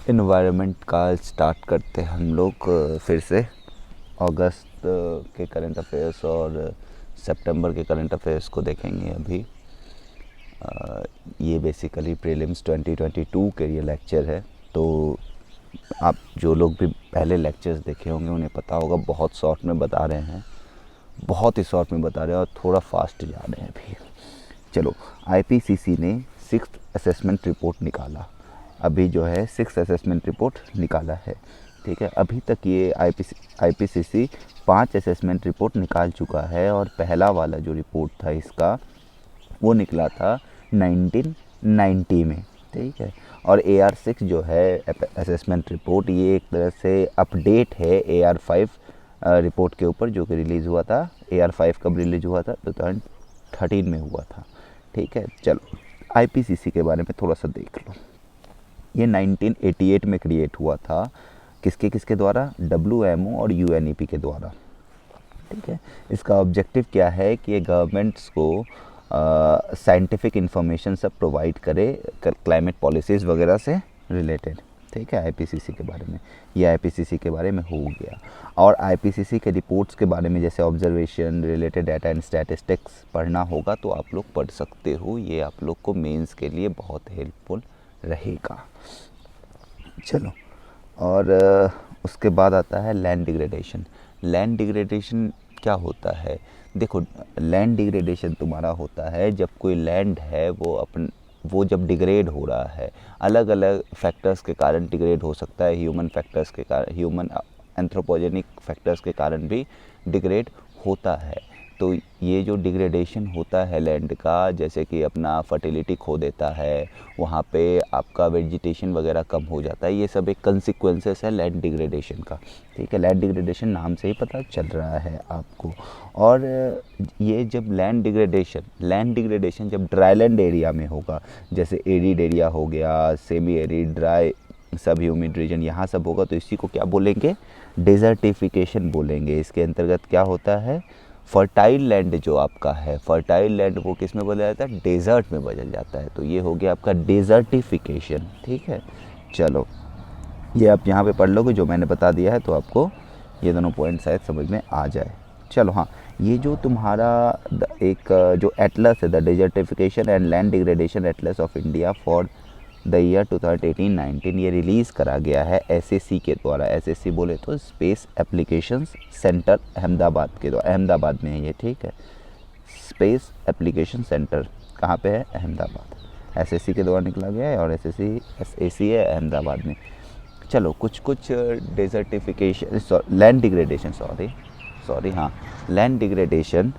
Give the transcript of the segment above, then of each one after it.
Environment का start करते हैं हम लोग फिर से अगस्त के करंट अफेयर्स और सितंबर के करंट अफेयर्स को देखेंगे अभी। ये बेसिकली प्रीलिम्स 2022 के लिए लेक्चर है। तो आप जो लोग भी पहले लेक्चर्स देखे होंगे उन्हें पता होगा, बहुत शॉर्ट में बता रहे हैं, बहुत ही शॉर्ट में बता रहे हैं और थोड़ा फास्ट जा रहे हैं अभी। चलो, आईपीसीसी ने 6th असेसमेंट रिपोर्ट निकाला। अभी जो है 6th असेसमेंट रिपोर्ट निकाला है, ठीक है। अभी तक ये आईपीसीसी 5 असेसमेंट रिपोर्ट निकाल चुका है और पहला वाला जो रिपोर्ट था इसका वो निकला था 1990 में, ठीक है। और AR6 जो है असेसमेंट रिपोर्ट, ये एक तरह से अपडेट है AR5 रिपोर्ट के ऊपर जो कि रिलीज़ हुआ था। AR5 कब रिलीज़ हुआ था? 2013 में हुआ था, ठीक है। चलो, आईपीसीसी के बारे में थोड़ा सा देख लो। ये 1988 में क्रिएट हुआ था। किसके किसके द्वारा? WMO और UNEP के द्वारा, ठीक है। इसका ऑब्जेक्टिव क्या है कि ये गवर्नमेंट्स को साइंटिफिक इंफॉर्मेशन सब प्रोवाइड करे क्लाइमेट पॉलिसीज़ वगैरह से रिलेटेड, ठीक है। आईपीसीसी के बारे में, ये आईपीसीसी के बारे में हो गया। और आईपीसीसी के रिपोर्ट्स के बारे में जैसे observation, related data and statistics पढ़ना होगा तो आप लोग पढ़ सकते हो। ये आप लोग को मेंस के लिए बहुत हेल्पफुल रहेगा। चलो, और उसके बाद आता है लैंड डिग्रेडेशन। लैंड डिग्रेडेशन क्या होता है? देखो, लैंड डिग्रेडेशन तुम्हारा होता है जब कोई लैंड है वो जब डिग्रेड हो रहा है, अलग अलग फैक्टर्स के कारण डिग्रेड हो सकता है। ह्यूमन फैक्टर्स के कारण, ह्यूमन एंथ्रोपोजेनिक फैक्टर्स के कारण भी डिग्रेड होता है। तो ये जो डिग्रेडेशन होता है लैंड का, जैसे कि अपना फर्टिलिटी खो देता है, वहाँ पे आपका वेजिटेशन वगैरह कम हो जाता है, ये सब एक कंसिक्वेंसेस है लैंड डिग्रेडेशन का, ठीक है। लैंड डिग्रेडेशन नाम से ही पता चल रहा है आपको। और ये जब लैंड डिग्रेडेशन जब ड्राई लैंड एरिया में होगा, जैसे एरिड एरिया हो गया, semi arid, dry, sub humid region, यहाँ सब होगा, तो इसी को क्या बोलेंगे? डेजर्टिफिकेशन बोलेंगे। इसके अंतर्गत क्या होता है? फर्टाइल लैंड जो आपका है, फर्टाइल लैंड वो किस में बदल जाता है? डेजर्ट में बदल जाता है। तो ये हो गया आपका डेजर्टिफिकेशन, ठीक है। चलो, ये आप यहाँ पे पढ़ लोगे जो मैंने बता दिया है, तो आपको ये दोनों पॉइंट शायद समझ में आ जाए। चलो, हाँ, ये जो तुम्हारा एक जो एटलस है, the desertification and land degradation Atlas of India for the year 2018-19, ये रिलीज़ करा गया है एसएससी के द्वारा। एसएससी बोले तो स्पेस एप्लीकेशंस सेंटर अहमदाबाद के द्वारा, अहमदाबाद में है ये, ठीक है। स्पेस एप्लीकेशन सेंटर कहाँ पे है? अहमदाबाद। एसएससी के द्वारा निकला गया है और एसएससी है अहमदाबाद में। चलो, कुछ कुछ डेजर्टिफिकेशन, लैंड डिग्रेडेशन, सॉरी हाँ, लैंड डिग्रेडेशन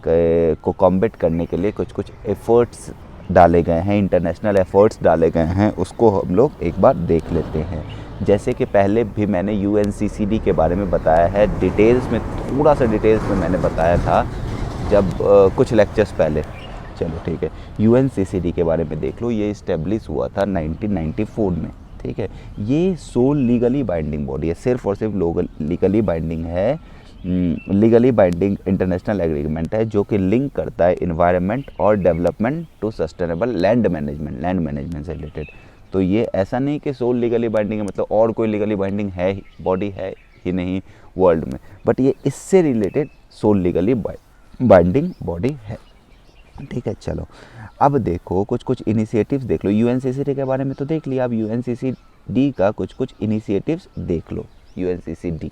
को कॉम्बैट करने के लिए कुछ कुछ एफर्ट्स डाले गए हैं, इंटरनेशनल एफर्ट्स डाले गए हैं, उसको हम लोग एक बार देख लेते हैं। जैसे कि पहले भी मैंने UNCCD के बारे में बताया है, डिटेल्स में, थोड़ा सा डिटेल्स में मैंने बताया था जब कुछ लेक्चर्स पहले। चलो, ठीक है, UNCCD के बारे में देख लो। ये इस्टेब्लिश हुआ था 1994 में, ठीक है। ये सोल लीगली बाइंडिंग बॉडी है, सिर्फ और सिर्फ लीगली बाइंडिंग है, लीगली बाइंडिंग इंटरनेशनल एग्रीमेंट है जो कि लिंक करता है इन्वायरमेंट और development to sustainable land management से रिलेटेड। तो ये ऐसा नहीं कि सोल लीगली बाइंडिंग है, मतलब और कोई लीगली बाइंडिंग है बॉडी है ही नहीं वर्ल्ड में, बट ये इससे related sole legally binding body है, ठीक है। चलो, अब देखो कुछ कुछ इनिशिएटिव्स देख लो। UNCCD के बारे में तो देख लिया, अब UNCCD का कुछ कुछ इनिशिएटिव्स देख लो। UNCCD,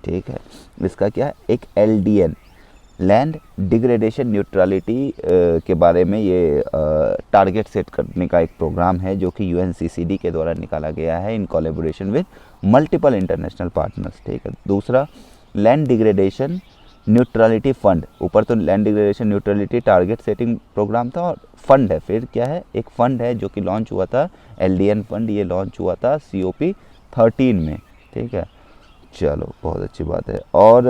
ठीक है, इसका क्या है? एक LDN, लैंड डिग्रेडेशन न्यूट्रलिटी के बारे में ये टारगेट सेट करने का एक प्रोग्राम है जो कि UNCCD के द्वारा निकाला गया है in collaboration with multiple international partners, ठीक है। दूसरा, लैंड डिग्रेडेशन न्यूट्रलिटी फंड, ऊपर तो land degradation neutrality target setting programme था और फंड है, फिर क्या है? एक फंड है जो कि लॉन्च हुआ था, LDN फंड, ये लॉन्च हुआ था COP13 में, ठीक है। चलो, बहुत अच्छी बात है। और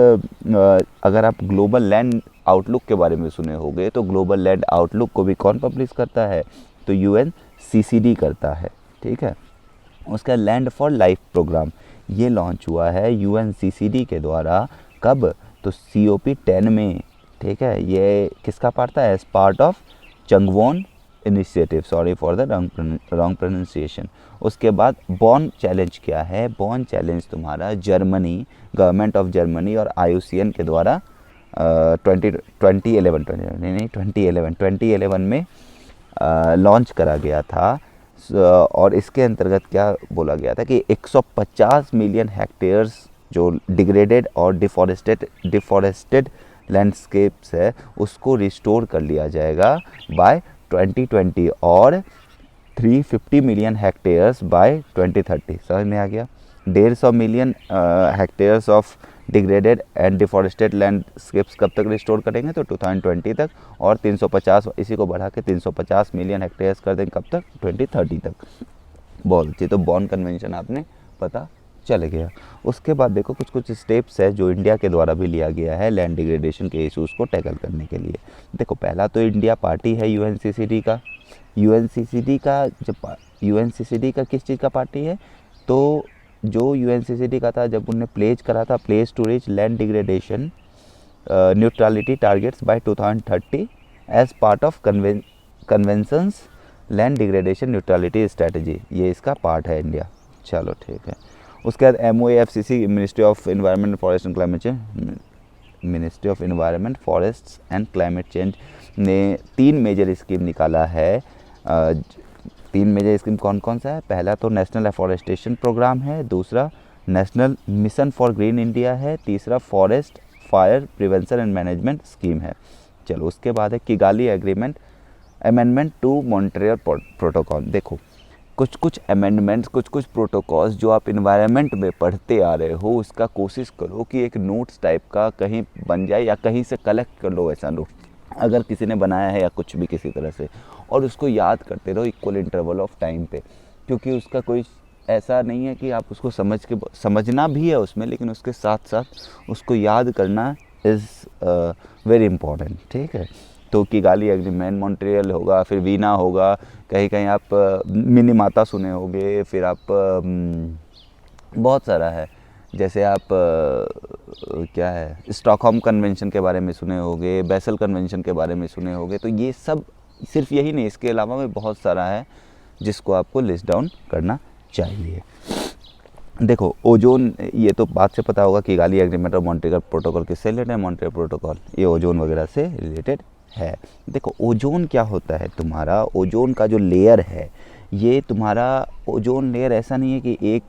अगर आप ग्लोबल लैंड आउटलुक के बारे में सुने होंगे, तो ग्लोबल लैंड आउटलुक को भी कौन पब्लिश करता है? तो UNCCD करता है, ठीक है। उसका लैंड फॉर लाइफ प्रोग्राम ये लॉन्च हुआ है UNCCD के द्वारा। कब? तो COP10 में, ठीक है। ये किसका पार्ट था? As part of Changwon initiative, sorry for the wrong pronunciation. उसके बाद बॉन चैलेंज क्या है? बॉन चैलेंज तुम्हारा जर्मनी, गवर्नमेंट ऑफ जर्मनी और IUCN के द्वारा 2011 में लॉन्च करा गया था। और इसके अंतर्गत क्या बोला गया था कि 150 मिलियन हेक्टेयर्स जो डिग्रेडेड और डिफॉरेस्टेड लैंडस्केप्स है उसको रिस्टोर कर लिया जाएगा बाय 2020 और 350 मिलियन हेक्टेयर्स बाय 2030। समझ में आ गया? 150 million hectares of degraded and deforested landscapes कब तक रिस्टोर करेंगे? तो 2020 तक। और 350, इसी को बढ़ा के 350 मिलियन हेक्टेयर्स कर देंगे कब तक? 2030 तक। बहुत अच्छी। तो बॉन कन्वेंशन आपने पता चल गया। उसके बाद देखो कुछ कुछ स्टेप्स है जो इंडिया के द्वारा भी लिया गया है लैंड डिग्रेडेशन के इशूज़ को टैकल करने के लिए। देखो पहला तो इंडिया पार्टी है UNCCD का। UNCCD का किस चीज़ का पार्टी है? तो जो UNCCD का था, जब उन्होंने प्लेज करा था pledge to reach land degradation neutrality targets by 2030 as part of convention's land degradation neutrality strategy, ये इसका पार्ट है इंडिया। चलो ठीक है। उसके बाद MOAFCC, ministry of environment forest and climate change, ministry of environment forest and climate change ने 3 major scheme निकाला है। 3 मेजर स्कीम कौन कौन सा है? पहला तो नेशनल एफॉरेस्टेशन प्रोग्राम है, दूसरा national mission for green India है, तीसरा forest fire prevention and management scheme है। चलो उसके बाद है Kigali agreement amendment to Montreal protocol. देखो कुछ कुछ अमेंडमेंट्स, कुछ कुछ प्रोटोकॉल्स जो आप इन्वायरमेंट में पढ़ते आ रहे हो उसका कोशिश करो कि एक नोट्स टाइप का कहीं बन जाए या कहीं से कलेक्ट कर लो ऐसा नोट, अगर किसी ने बनाया है या कुछ भी किसी तरह से, और उसको याद करते रहो इक्वल इंटरवल ऑफ टाइम पे, क्योंकि उसका कोई ऐसा नहीं है कि आप उसको समझना भी है उसमें, लेकिन उसके साथ साथ उसको याद करना इज़ वेरी इम्पॉर्टेंट। ठीक है। तो किगाली एग्रीमेंट, मॉन्ट्रियल होगा, फिर वीना होगा, कहीं कहीं आप मिनीमाता सुने होंगे, फिर आप बहुत सारा है, जैसे आप क्या है स्टॉकहोम कन्वेंशन के बारे में सुने होंगे, बेसल कन्वेंशन के बारे में सुने होंगे। तो ये सब सिर्फ यही नहीं, इसके अलावा भी बहुत सारा है जिसको आपको लिस्ट डाउन करना चाहिए। देखो ओजोन, ये तो बात से पता होगा कि किगाली एग्रीमेंट और मॉन्ट्रियल प्रोटोकॉल किससे रिलेटेड है? मॉन्ट्रियल प्रोटोकॉल ये ओजोन वगैरह से रिलेटेड है। देखो ओजोन क्या होता है? तुम्हारा ओजोन का जो लेयर है, ये तुम्हारा ओजोन लेयर ऐसा नहीं है कि एक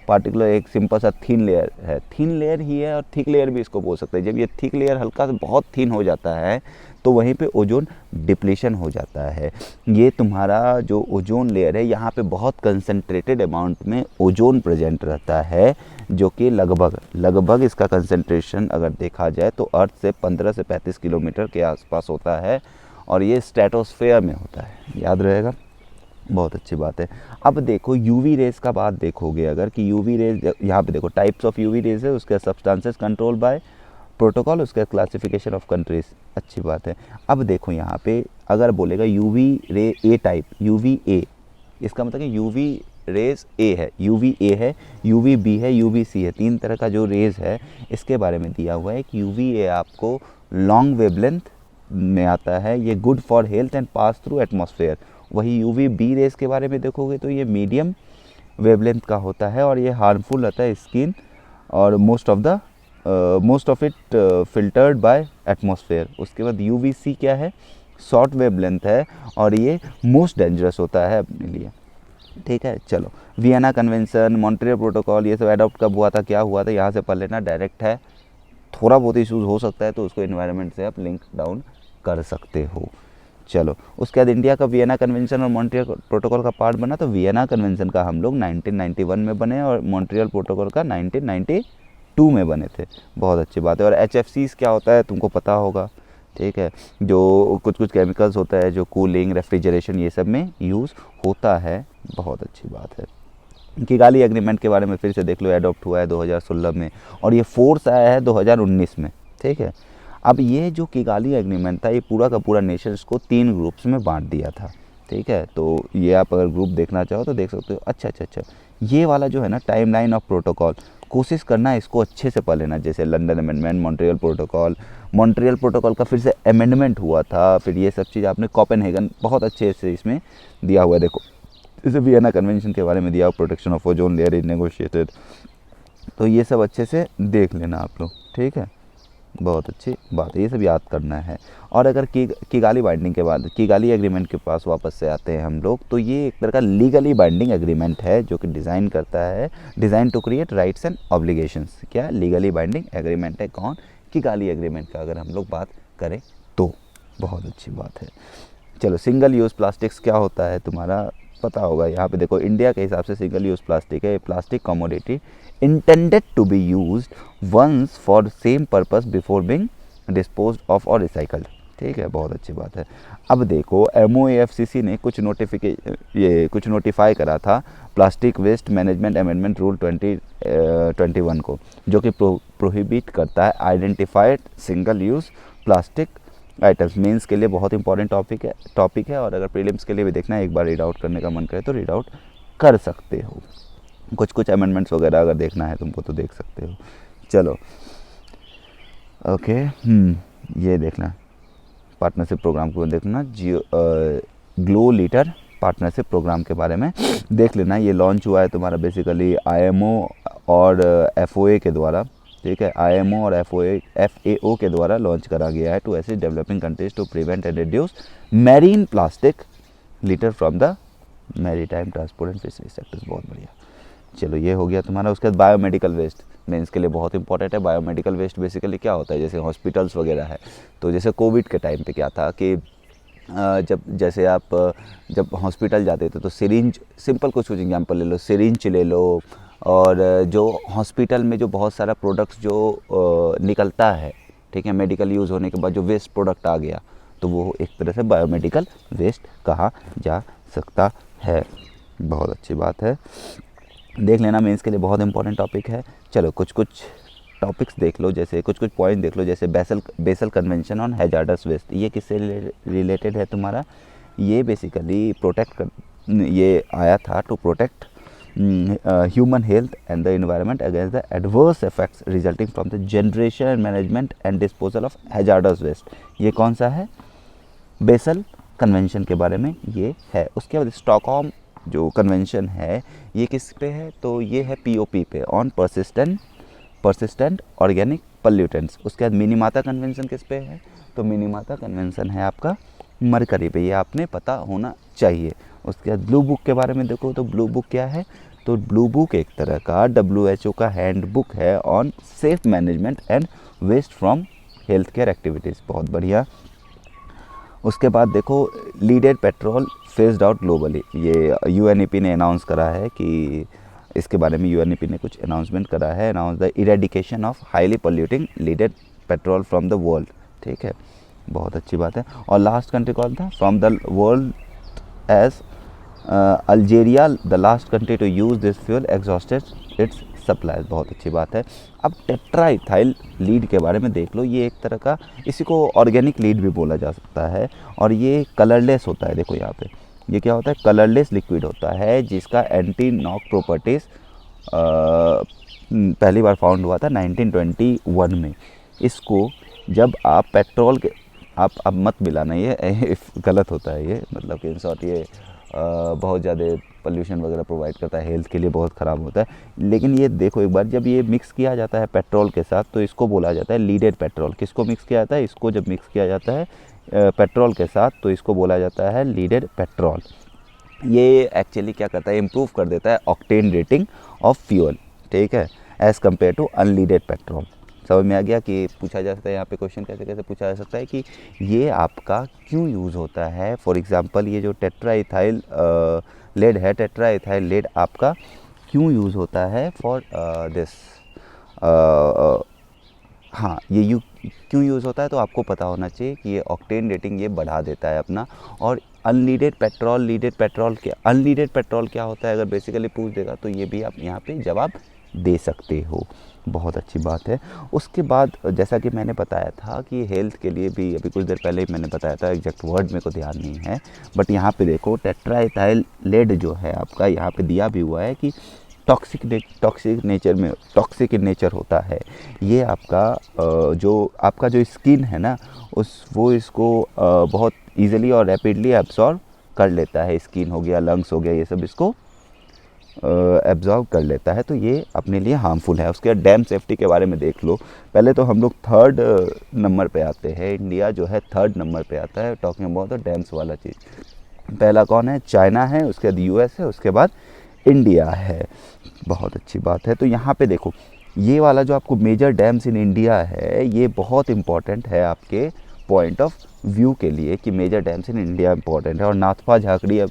पार्टिकुलर एक सिंपल सा थिन लेयर है, थिन लेयर ही है और थिक लेयर भी इसको बोल सकते हैं। जब ये थिक लेयर हल्का सा बहुत थिन हो जाता है तो वहीं पे ओजोन डिप्लीशन हो जाता है। ये तुम्हारा जो ओजोन लेयर है यहाँ पे बहुत कंसंट्रेटेड अमाउंट में ओजोन प्रेजेंट रहता है, जो कि लगभग इसका कंसंट्रेशन अगर देखा जाए तो अर्थ से 15 से 35 किलोमीटर के आसपास होता है, और ये स्ट्रेटोस्फेयर में होता है। याद रहेगा, बहुत अच्छी बात है। अब देखो यूवी रेज का बात देखोगे अगर कि यूवी रेज, यहाँ पे देखो टाइप्स ऑफ यूवी रेज है, उसके सब्सटेंसेस कंट्रोल बाय प्रोटोकॉल, उसका क्लासिफिकेशन ऑफ कंट्रीज, अच्छी बात है। अब देखो यहाँ पे अगर बोलेगा UV ray A type, UV A, इसका मतलब कि यूवी रेज ए है, यूवी ए है, यूवी बी है, यूवी सी है, 3 तरह का जो रेज है इसके बारे में दिया हुआ है कि यूवी ए आपको लॉन्ग वेवलेंथ में आता है, ये good for health and pass through atmosphere. वही यूवी बी रेज के बारे में देखोगे तो ये मीडियम वेवलेंथ का होता है और ये हार्मफुल रहता है स्किन, और most of it filtered by atmosphere. उसके बाद यूवीसी क्या है? शॉर्ट वेवलेंथ है और ये मोस्ट डेंजरस होता है अपने लिए। ठीक है। चलो वियना कन्वेंशन, मॉन्ट्रियल प्रोटोकॉल, ये सब अडॉप्ट कब हुआ था, क्या हुआ था, यहाँ से पढ़ लेना, डायरेक्ट है। थोड़ा बहुत इशूज़ हो सकता है तो उसको इन्वायरमेंट से आप लिंक डाउन कर सकते हो। चलो उसके बाद इंडिया का वियना कन्वेंशन और मॉन्ट्रियल प्रोटोकॉल का पार्ट बना, तो वियना कन्वेंशन का हम लोग 1991 में बने और मॉन्ट्रियल प्रोटोकॉल का 1992 में बने थे। बहुत अच्छी बात है। और HFCs क्या होता है तुमको पता होगा। ठीक है। जो कुछ कुछ केमिकल्स होता है जो कूलिंग, रेफ्रिजरेशन, ये सब में यूज़ होता है। बहुत अच्छी बात है। किगाली एग्रीमेंट के बारे में फिर से देख लो, अडॉप्ट हुआ है 2016 में और ये फोर्स आया है 2019 में। ठीक है। अब ये जो किगाली एग्रीमेंट था ये पूरा का पूरा नेशंस को 3 ग्रुप्स में बांट दिया था। ठीक है। तो ये आप अगर ग्रुप देखना चाहो तो देख सकते हो। अच्छा, ये वाला जो है ना टाइमलाइन ऑफ प्रोटोकॉल, कोशिश करना है इसको अच्छे से पढ़ लेना। जैसे लंदन अमेंडमेंट, मॉन्ट्रियल प्रोटोकॉल का फिर से अमेंडमेंट हुआ था, फिर ये सब चीज़ आपने कोपेनहेगन बहुत अच्छे से इसमें दिया हुआ है। देखो जैसे वियना कन्वेंशन के बारे में दिया हुआ, protection of ozone layer is negotiated, तो ये सब अच्छे से देख लेना आप लोग, ठीक है। बहुत अच्छी बात है, ये सब याद करना है। और अगर किगाली बाइंडिंग के बाद किगाली एग्रीमेंट के पास वापस से आते हैं हम लोग, तो ये एक तरह का लीगली बाइंडिंग एग्रीमेंट है जो कि डिज़ाइन करता है, design to create rights and obligations. क्या लीगली बाइंडिंग एग्रीमेंट है? कौन? किगाली एग्रीमेंट का अगर हम लोग बात करें तो बहुत अच्छी बात है। चलो, सिंगल यूज़ प्लास्टिक्स क्या होता है तुम्हारा पता होगा। यहाँ पे देखो इंडिया के हिसाब से सिंगल यूज़ प्लास्टिक है plastic commodity intended to be used once for the same purpose before being disposed of or recycled, ठीक है। बहुत अच्छी बात है। अब देखो MOAFCC ने कुछ नोटिफाई करा था plastic waste management amendment rule 2021 को, जो कि प्रोहिबिट करता है identified single use plastic items. Mains के लिए बहुत इंपॉर्टेंट टॉपिक है और अगर प्रीलिम्स के लिए भी देखना है, एक बार रीड आउट करने का मन करे तो रीड आउट कर सकते हो। कुछ अमेंडमेंट्स वगैरह अगर देखना है तुमको तो देख सकते हो। चलो ओके, ये देखना पार्टनरशिप प्रोग्राम को देखना, ग्लो लीटर पार्टनरशिप प्रोग्राम के बारे में देख लेना। ये लॉन्च हुआ है तुम्हारा बेसिकली IMO और FOA के द्वारा, ठीक है। IMO और FAO के द्वारा लॉन्च करा गया है to assist developing countries to prevent and reduce marine plastic litter from the maritime transport and fisheries sectors. बहुत बढ़िया। चलो, ये हो गया तुम्हारा। उसके बाद बायोमेडिकल वेस्ट मेंस के लिए बहुत इंपॉर्टेंट है। बायोमेडिकल वेस्ट बेसिकली क्या होता है, जैसे हॉस्पिटल्स वगैरह है, तो जैसे कोविड के टाइम पे क्या था कि जब हॉस्पिटल जाते थे तो सिरिंज, सिंपल कुछ एग्जांपल ले लो, सिरिंज ले लो, और जो हॉस्पिटल में जो बहुत सारा प्रोडक्ट्स जो निकलता है, ठीक है, मेडिकल यूज़ होने के बाद जो वेस्ट प्रोडक्ट आ गया, तो वो एक तरह से बायोमेडिकल वेस्ट कहा जा सकता है। बहुत अच्छी बात है, देख लेना। मेंस के लिए बहुत इंपॉर्टेंट टॉपिक है। चलो, कुछ टॉपिक्स देख लो, जैसे कुछ पॉइंट देख लो, जैसे Basel convention on hazardous waste. ये किससे रिलेटेड है तुम्हारा? ये बेसिकली ये आया था to protect human health and the environment against the adverse effects resulting from the generation, management and disposal of hazardous waste. ये कौन सा है? बेसल कन्वेंशन के बारे में ये है। उसके बाद स्टॉकहोम जो कन्वेंशन है ये किस पे है? तो ये है POP पे, ऑन परसिस्टेंट ऑर्गेनिक पल्यूटेंट्स। उसके बाद मिनीमाता कन्वेंशन किस पे है? तो मिनीमाता कन्वेंशन है आपका मरकरी पे, ये आपने पता होना चाहिए। उसके बाद ब्लू बुक के बारे में देखो, तो ब्लू बुक क्या है? तो ब्लू बुक एक तरह का WHO का हैंड बुक है on safe management and waste from health care activities. बहुत बढ़िया। उसके बाद देखो, leaded petrol phased out globally. ये UNEP ने अनाउंस करा है कि इसके बारे में UNEP ने कुछ अनाउंसमेंट करा है, announce the eradication of highly polluting leaded petrol from the world, ठीक है। बहुत अच्छी बात है। और लास्ट कंट्री कौन था from the world? As Algeria, the last country to use this fuel exhausted its supply. बहुत अच्छी बात है। अब टेट्राइथाइल लीड के बारे में देख लो। ये एक तरह का, इसी को ऑर्गेनिक लीड भी बोला जा सकता है, और ये कलरलेस होता है। देखो यहाँ पे ये क्या होता है? कलरलेस लिक्विड होता है जिसका एंटी नॉक प्रॉपर्टीज़ पहली बार फाउंड हुआ था 1921 में। इसको जब आप पेट्रोल के, आप अब मत मिलाना, ये गलत होता है ये, मतलब कि इन शॉर्ट ये बहुत ज़्यादा पोल्यूशन वगैरह प्रोवाइड करता है, हेल्थ के लिए बहुत ख़राब होता है। लेकिन ये देखो एक बार, जब ये मिक्स किया जाता है पेट्रोल के साथ तो इसको बोला जाता है लीडेड पेट्रोल। किसको मिक्स किया जाता है? इसको जब मिक्स किया जाता है पेट्रोल के साथ तो इसको बोला जाता है लीडेड पेट्रोल। ये एक्चुअली क्या करता है? इम्प्रूव कर देता है ऑक्टेन रेटिंग ऑफ फ्यूल, ठीक है, as compare to unleaded petrol. समझ में आ गया कि पूछा जा सकता है यहाँ पे क्वेश्चन कैसे पूछा जा सकता है कि ये आपका क्यों यूज़ होता है। फॉर एग्जांपल ये जो टेट्राइथाइल लेड है, टेट्राइथाइल लेड आपका क्यों यूज़ होता है फॉर दिस, हाँ, ये क्यों यूज़ होता है तो आपको पता होना चाहिए कि ये ऑक्टेन रेटिंग ये बढ़ा देता है अपना। और अनलीडेड पेट्रोल क्या, अनलीडेड पेट्रोल क्या होता है? अगर बेसिकली पूछ देगा तो ये भी आप यहाँ पे जवाब दे सकते हो। बहुत अच्छी बात है। उसके बाद जैसा कि मैंने बताया था कि हेल्थ के लिए भी, अभी कुछ देर पहले ही मैंने बताया था, एग्जैक्ट वर्ड मेरे को ध्यान नहीं है, बट यहाँ पे देखो टेट्राइथाइल लेड जो है आपका यहाँ पे दिया भी हुआ है कि टॉक्सिक इन नेचर होता है। ये आपका जो स्किन है ना वो इसको बहुत ईजिली और रैपिडली एब्जॉर्ब कर लेता है। स्किन हो गया, लंग्स हो गया, ये सब इसको एब्जॉर्ब कर लेता है, तो ये अपने लिए हार्मफुल है। उसके बाद डैम सेफ्टी के बारे में देख लो। पहले तो हम लोग 3rd नंबर पे आते हैं, इंडिया जो है 3rd नंबर पे आता है टॉकिंग अबाउट द डैम्स वाला चीज़। पहला कौन है? चाइना है, उसके बाद यूएस है, उसके बाद इंडिया है। बहुत अच्छी बात है। तो यहाँ पे देखो ये वाला जो आपको मेजर डैम्स इन इंडिया है, ये बहुत इंपॉर्टेंट है आपके पॉइंट ऑफ व्यू के लिए कि major dams in India important है। और नाथपा झाकड़ी अब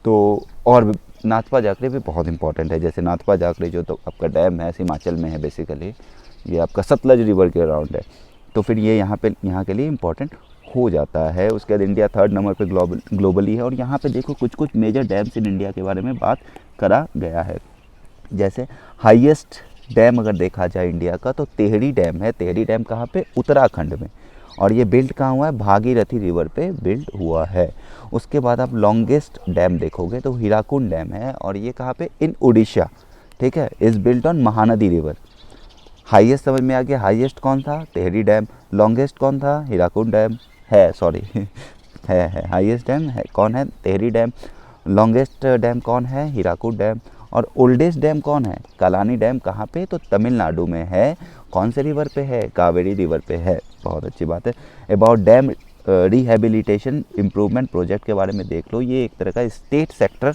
तो और नाथपा झाकड़ी भी बहुत इंपॉर्टेंट है। जैसे नाथपा झाकड़ी जो तो आपका डैम है हिमाचल में है, बेसिकली ये आपका सतलज रिवर के अराउंड है, तो फिर ये यहाँ के लिए इम्पॉर्टेंट हो जाता है। उसके बाद इंडिया 3rd नंबर पे ग्लोबली है। और यहाँ पे देखो कुछ मेजर डैम्स इन इंडिया के बारे में बात करा गया है। जैसे हाईएस्ट डैम अगर देखा जाए इंडिया का तो टेहरी डैम है। टेहरी डैम कहाँ पे? उत्तराखंड में। और ये बिल्ड कहाँ हुआ है? भागीरथी रिवर पे बिल्ड हुआ है। उसके बाद आप लॉन्गेस्ट डैम देखोगे तो हीराकुंड डैम है, और ये कहाँ पे? इन उड़ीसा। ठीक है, is built on Mahanadi river. Highest समझ में आ गया। हाईएस्ट कौन था? टेहरी डैम। लॉन्गेस्ट कौन था? हीराकुंड डैम है, सॉरी है हाईएस्ट डैम है कौन है? टेहरी डैम। लॉन्गेस्ट डैम कौन है? हीराकुंड डैम। और ओल्डेस्ट डैम कौन है? कलानी डैम। कहाँ पे? तो तमिलनाडु में है। कौन से रिवर पे है? कावेरी रिवर पे है। बहुत अच्छी बात है। About dam rehabilitation improvement project के बारे में देख लो। ये एक तरह का स्टेट सेक्टर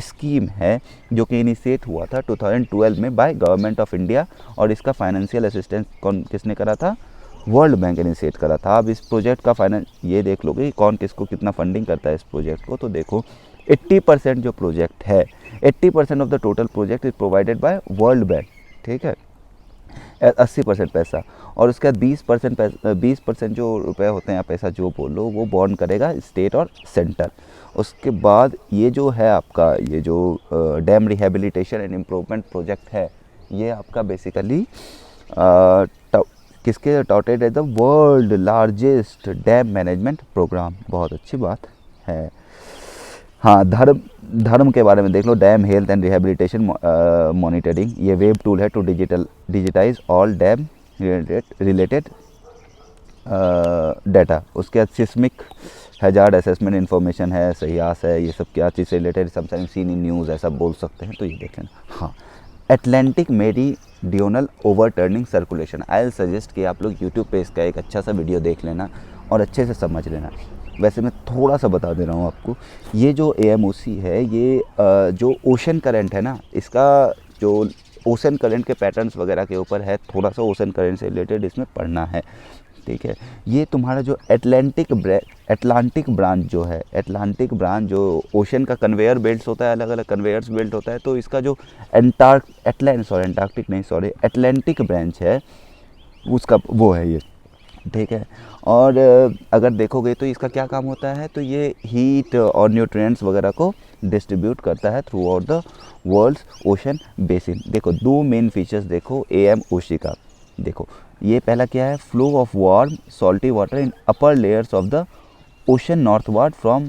स्कीम है जो कि इनिशिएट हुआ था 2012 में बाय गवर्नमेंट ऑफ इंडिया, और इसका फाइनेंशियल असिस्टेंस किसने करा था? वर्ल्ड बैंक इनिशिएट करा था। अब इस प्रोजेक्ट का फाइनेंस ये देख लोगे कौन किसको कितना फंडिंग करता है इस प्रोजेक्ट को, तो देखो 80% जो प्रोजेक्ट है, 80% of the total project is provided by world bank. ठीक है, 80% पैसा, और उसके बाद 20% जो रुपए होते हैं या पैसा जो बोलो वो बॉन्ड करेगा स्टेट और सेंटर। उसके बाद ये जो है आपका ये जो dam rehabilitation and improvement project है, ये आपका बेसिकली किसके टॉटेड है? The world largest dam management programme. बहुत अच्छी बात है। हाँ, धर्म के बारे में देख लो। Dam health and rehabilitation monitoring, ये वेब टूल है to digitise all dam related data. उसके बाद सिस्मिक हैजार्ड असेसमेंट इन्फॉर्मेशन है, सहियास है, ये सब क्या चीज़ से related sometime seen in news ऐसा बोल सकते हैं, तो ये देख लेना। हाँ, Atlantic meridional overturning circulation. I will suggest कि आप लोग यूट्यूब पे इसका एक अच्छा सा वीडियो देख लेना और अच्छे से समझ लेना। वैसे मैं थोड़ा सा बता दे रहा हूँ आपको। ये जो AMOC है, ये जो ओशन करंट है ना, इसका जो ओशन करंट के पैटर्न्स वगैरह के ऊपर है, थोड़ा सा ओशन करंट से रिलेटेड इसमें पढ़ना है। ठीक है, ये तुम्हारा जो एटलांटिक ब्रांच जो है, एटलांटिक ब्रांच जो ओशन का कन्वेयर बेल्ट होता है, अलग अलग कन्वेयर्स बेल्ट होता है, तो इसका जो एटलांटिक ब्रांच है उसका वो है ये। ठीक है, और अगर देखोगे तो इसका क्या काम होता है, तो ये हीट और न्यूट्रिएंट्स वगैरह को डिस्ट्रीब्यूट करता है throughout the world's ocean basin. देखो 2 मेन फीचर्स देखो AMOC का। देखो ये पहला क्या है? Flow of warm salty water in upper layers of the ocean northward from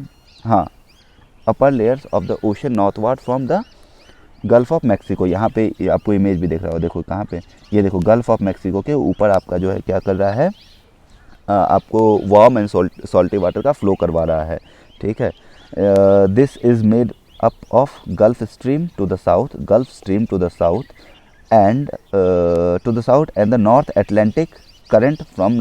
upper layers of the ocean northward from the gulf of Mexico. यहाँ पे आपको इमेज भी देख रहा हो, देखो कहाँ पे, ये देखो गल्फ ऑफ मैक्सिको के ऊपर आपका जो है क्या कर रहा है, आपको वार्म एंड सॉल्टी वाटर का फ्लो करवा रहा है। ठीक है, this is made up of Gulf Stream to the south and the North Atlantic current from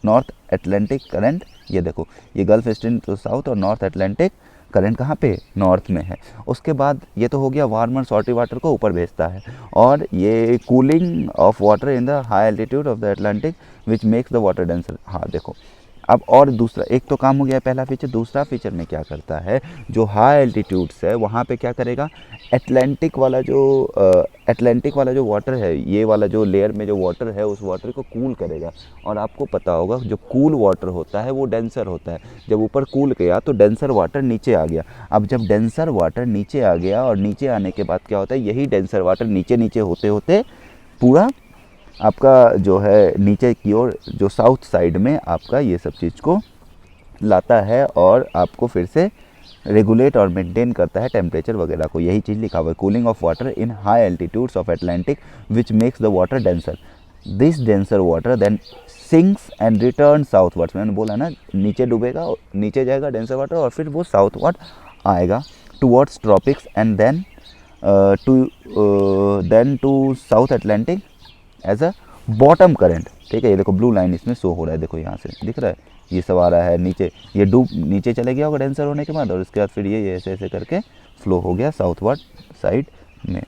North Atlantic current. ये देखो ये गल्फ स्ट्रीम टू साउथ और नॉर्थ एटलांटिक करंट कहाँ पे? नॉर्थ में है। उसके बाद ये तो हो गया वार्म और सॉल्टी वाटर को ऊपर भेजता है, और ये cooling of water in the high altitude of the Atlantic which makes the water denser. हाँ देखो, अब और दूसरा, एक तो काम हो गया पहला फीचर, दूसरा फीचर में क्या करता है, जो हाई एल्टीट्यूड्स है वहाँ पे क्या करेगा, एटलांटिक वाला जो वाटर है, ये वाला जो लेयर में जो वाटर है उस वाटर को कूल करेगा। और आपको पता होगा जो कूल वाटर होता है वो डेंसर होता है, जब ऊपर कूल गया तो डेंसर वाटर नीचे आ गया। अब जब डेंसर वाटर नीचे आ गया और नीचे आने के बाद क्या होता है, यही डेंसर वाटर नीचे नीचे होते होते पूरा आपका जो है नीचे की ओर जो साउथ साइड में आपका ये सब चीज़ को लाता है और आपको फिर से रेगुलेट और मेंटेन करता है टेम्परेचर वगैरह को। यही चीज़ लिखा हुआ है, cooling of water in high altitudes of Atlantic which makes the water denser, this denser water then sinks and return southwards. मैंने बोला ना, नीचे डूबेगा, नीचे जाएगा डेंसर वाटर और फिर वो साउथवर्ड आएगा towards tropics and then to South Atlantic as a bottom current. ठीक है, ये देखो ब्लू लाइन इसमें शो हो रहा है, देखो यहाँ से दिख रहा है, ये सब आ रहा है नीचे, ये डूब नीचे चले गया होगा डेंसर होने के बाद, और उसके बाद फिर ये ऐसे ऐसे करके फ्लो हो गया साउथवर्ड साइड में।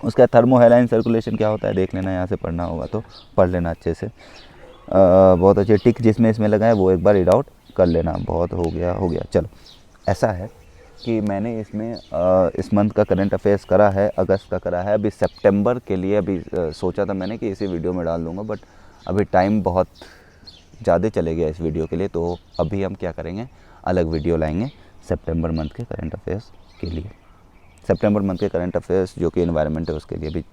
उसका थर्मोहेलाइन सर्कुलेशन क्या होता है देख लेना, यहाँ से पढ़ना होगा तो पढ़ लेना अच्छे से। बहुत अच्छे टिक जिसमें इसमें लगा है वो एक बार रीड आउट कर लेना। बहुत हो गया। चलो, ऐसा है कि मैंने इसमें इस मंथ का करंट अफेयर्स करा है, अगस्त का करा है, अभी सितंबर के लिए अभी सोचा था मैंने कि इसी वीडियो में डाल दूंगा, बट अभी टाइम बहुत ज़्यादा चले गया इस वीडियो के लिए, तो अभी हम क्या करेंगे, अलग वीडियो लाएंगे सितंबर मंथ के करंट अफेयर्स के लिए, सितंबर मंथ के करंट अफेयर्स जो कि एनवायरनमेंट है उसके लिए भी।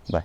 बाय।